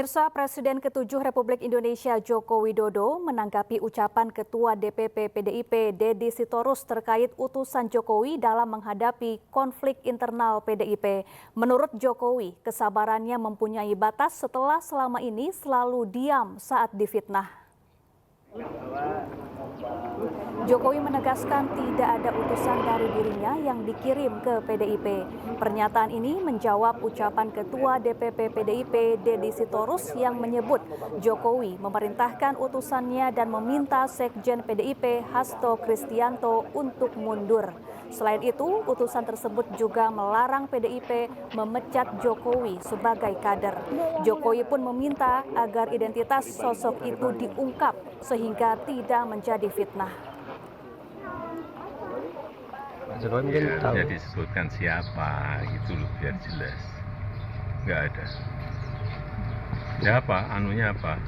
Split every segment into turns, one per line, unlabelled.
Pemirsa, Presiden ke-7 Republik Indonesia Joko Widodo menanggapi ucapan Ketua DPP PDIP Deddy Sitorus terkait utusan Jokowi dalam menghadapi konflik internal PDIP. Menurut Jokowi, kesabarannya mempunyai batas setelah selama ini selalu diam saat difitnah. Jokowi menegaskan tidak ada utusan dari dirinya yang dikirim ke PDIP. Pernyataan ini menjawab ucapan Ketua DPP PDIP Deddy Sitorus yang menyebut Jokowi memerintahkan utusannya dan meminta Sekjen PDIP Hasto Kristianto untuk mundur. Selain itu, utusan tersebut juga melarang PDIP memecat Jokowi sebagai kader. Jokowi pun meminta agar identitas sosok itu diungkap sehingga tidak menjadi fitnah.
Jokowi mungkin tahu.
Ya disebutkan siapa gitu loh biar jelas. Nggak ada. Ya apa? Anunya apa?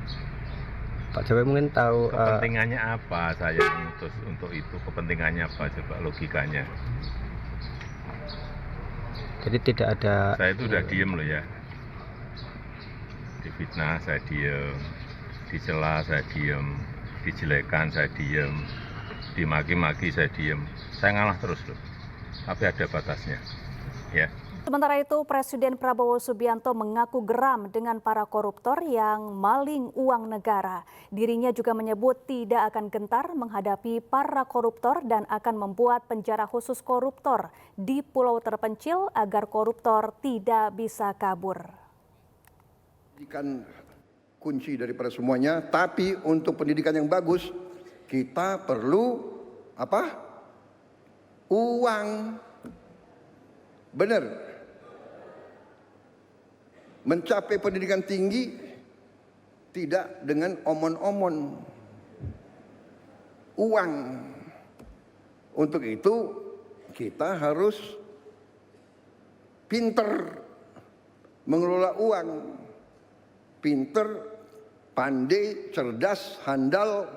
Pak Jokowi mungkin tahu
Kepentingannya apa saya mengutus untuk itu? Kepentingannya apa? Coba logikanya.
jadi tidak ada.
Saya itu udah diem loh ya. Difitnah saya diem, dicela saya diem, dijelekan saya diem, dimaki-maki saya diem. Saya ngalah terus loh. Tapi ada batasnya. Ya.
Sementara itu, Presiden Prabowo Subianto mengaku geram dengan para koruptor yang maling uang negara. Dirinya juga menyebut tidak akan gentar menghadapi para koruptor dan akan membuat penjara khusus koruptor di pulau terpencil agar koruptor tidak bisa kabur.
Pendidikan kunci daripada semuanya, tapi untuk pendidikan yang bagus kita perlu apa? Uang. Benar. Mencapai pendidikan tinggi tidak dengan omon-omon. Uang. Untuk itu kita harus pinter mengelola uang. Pinter, pandai, cerdas, handal,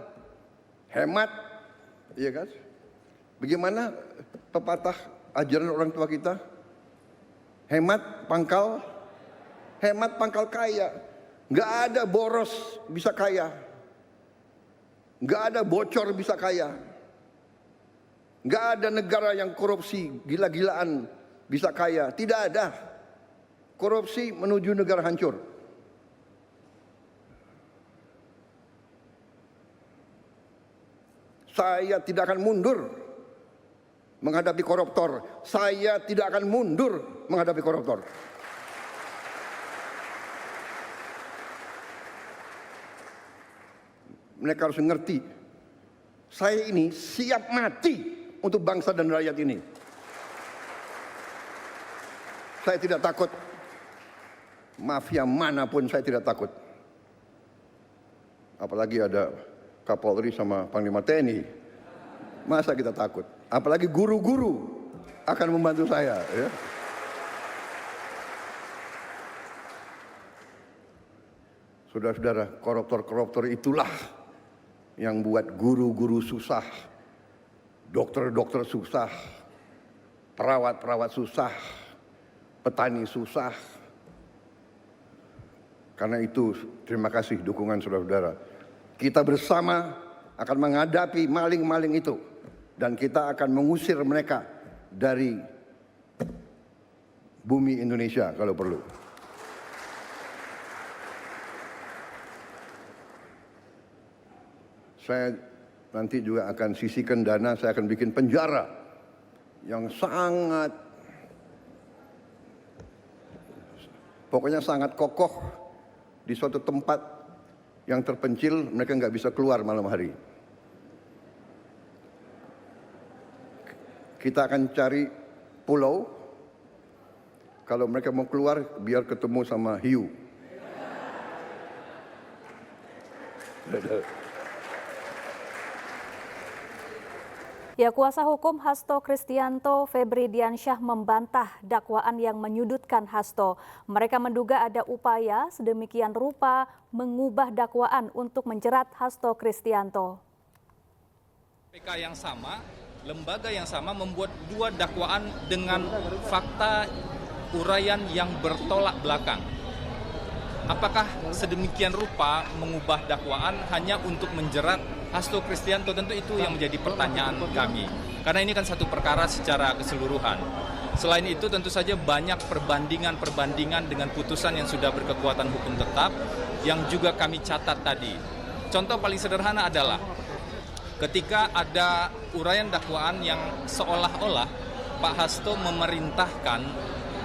hemat. Iya kan? Bagaimana pepatah ajaran orang tua kita? Hemat pangkal kaya. Nggak ada boros bisa kaya. Nggak ada bocor bisa kaya. Nggak ada negara yang korupsi gila-gilaan bisa kaya. Tidak ada. Korupsi menuju negara hancur. Saya tidak akan mundur menghadapi koruptor. Saya tidak akan mundur menghadapi koruptor. Mereka harus mengerti, saya ini siap mati untuk bangsa dan rakyat ini. Saya tidak takut. Mafia manapun saya tidak takut. Apalagi ada Kapolri sama Panglima TNI. Masa kita takut? Apalagi guru-guru akan membantu saya. Ya. Saudara-saudara, koruptor-koruptor itulah yang buat guru-guru susah, dokter-dokter susah, perawat-perawat susah, petani susah. Karena itu, terima kasih dukungan saudara-saudara. Kita bersama akan menghadapi maling-maling itu. Dan kita akan mengusir mereka dari bumi Indonesia kalau perlu. Saya nanti juga akan sisihkan dana, saya akan bikin penjara yang sangat, pokoknya sangat kokoh di suatu tempat yang terpencil, mereka nggak bisa keluar malam hari. Kita akan cari pulau, kalau mereka mau keluar biar ketemu sama hiu.
Ya, kuasa hukum Hasto Kristianto Febri Diansyah membantah dakwaan yang menyudutkan Hasto. Mereka menduga ada upaya sedemikian rupa mengubah dakwaan untuk menjerat Hasto Kristianto.
KPK yang sama, lembaga yang sama membuat dua dakwaan dengan fakta uraian yang bertolak belakang. apakah sedemikian rupa mengubah dakwaan hanya untuk menjerat Hasto Kristianto? Tentu itu yang menjadi pertanyaan kami. Karena ini kan satu perkara secara keseluruhan. Selain itu tentu saja banyak perbandingan dengan putusan yang sudah berkekuatan hukum tetap yang juga kami catat tadi. Contoh paling sederhana adalah ketika ada uraian dakwaan yang seolah-olah Pak Hasto memerintahkan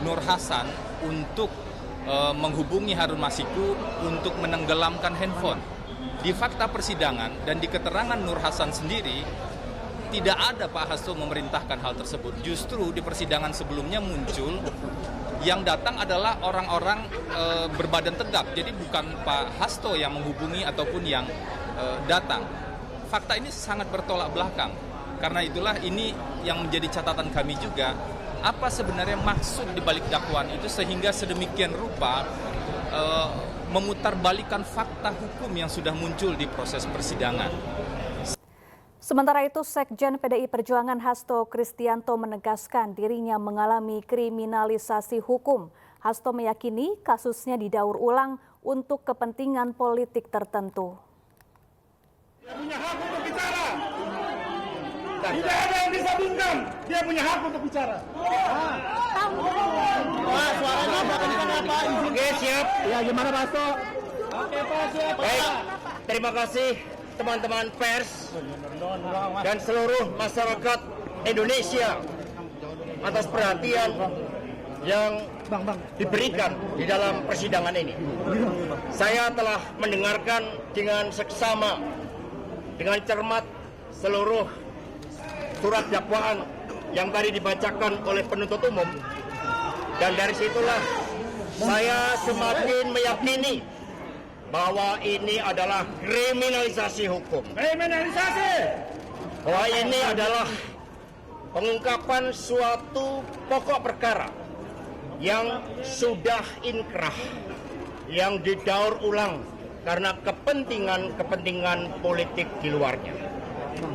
Nur Hasan untuk menghubungi Harun Masiku untuk menenggelamkan handphone. Di fakta persidangan dan di keterangan Nur Hasan sendiri, tidak ada Pak Hasto memerintahkan hal tersebut. Justru di persidangan sebelumnya muncul yang datang adalah orang-orang berbadan tegap. Jadi bukan Pak Hasto yang menghubungi ataupun yang datang. Fakta ini sangat bertolak belakang. Karena itulah ini yang menjadi catatan kami juga. Apa sebenarnya maksud di balik dakwaan itu sehingga sedemikian rupa memutarbalikkan fakta hukum yang sudah muncul di proses persidangan.
Sementara itu, Sekjen PDI Perjuangan Hasto Kristianto menegaskan dirinya mengalami kriminalisasi hukum. Hasto meyakini kasusnya didaur ulang untuk kepentingan politik tertentu.
Dia punya hak untuk bicara. Tidak ada yang bisa bungkam. Dia punya hak untuk bicara. Pak, suaranya Pak. Oke, siap. Ya, gimana Pak Hasto? Oke, Pak, siap. Baik, terima kasih teman-teman pers dan seluruh masyarakat Indonesia atas perhatian yang diberikan di dalam persidangan ini. Saya telah mendengarkan dengan seksama, dengan cermat seluruh surat dakwaan yang tadi dibacakan oleh penuntut umum, dan dari situlah saya semakin meyakini bahwa ini adalah kriminalisasi hukum. Kriminalisasi! Bahwa ini adalah pengungkapan suatu pokok perkara yang sudah inkrah, yang didaur ulang karena kepentingan politik di luarnya.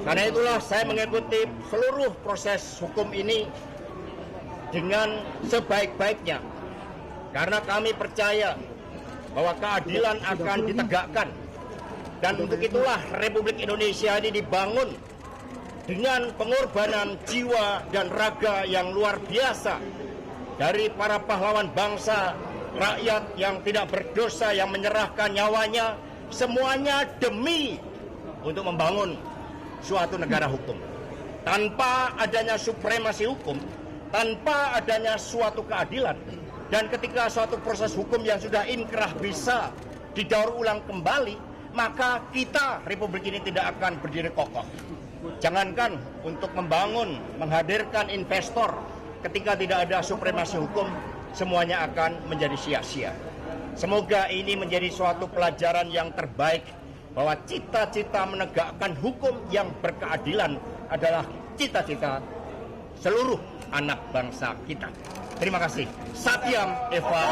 Karena itulah saya mengikuti seluruh proses hukum ini dengan sebaik-baiknya. Karena kami percaya bahwa keadilan akan ditegakkan. Dan untuk itulah Republik Indonesia ini dibangun dengan pengorbanan jiwa dan raga yang luar biasa dari para pahlawan bangsa, rakyat yang tidak berdosa, yang menyerahkan nyawanya, semuanya demi untuk membangun suatu negara hukum. Tanpa adanya supremasi hukum, tanpa adanya suatu keadilan, dan ketika suatu proses hukum yang sudah inkrah bisa didaur ulang kembali, maka kita, Republik ini tidak akan berdiri kokoh. Jangankan untuk membangun, menghadirkan investor, ketika tidak ada supremasi hukum, semuanya akan menjadi sia-sia. Semoga ini menjadi suatu pelajaran yang terbaik, bahwa cita-cita menegakkan hukum yang berkeadilan adalah cita-cita seluruh anak bangsa kita. Terima kasih. Satyam Eva.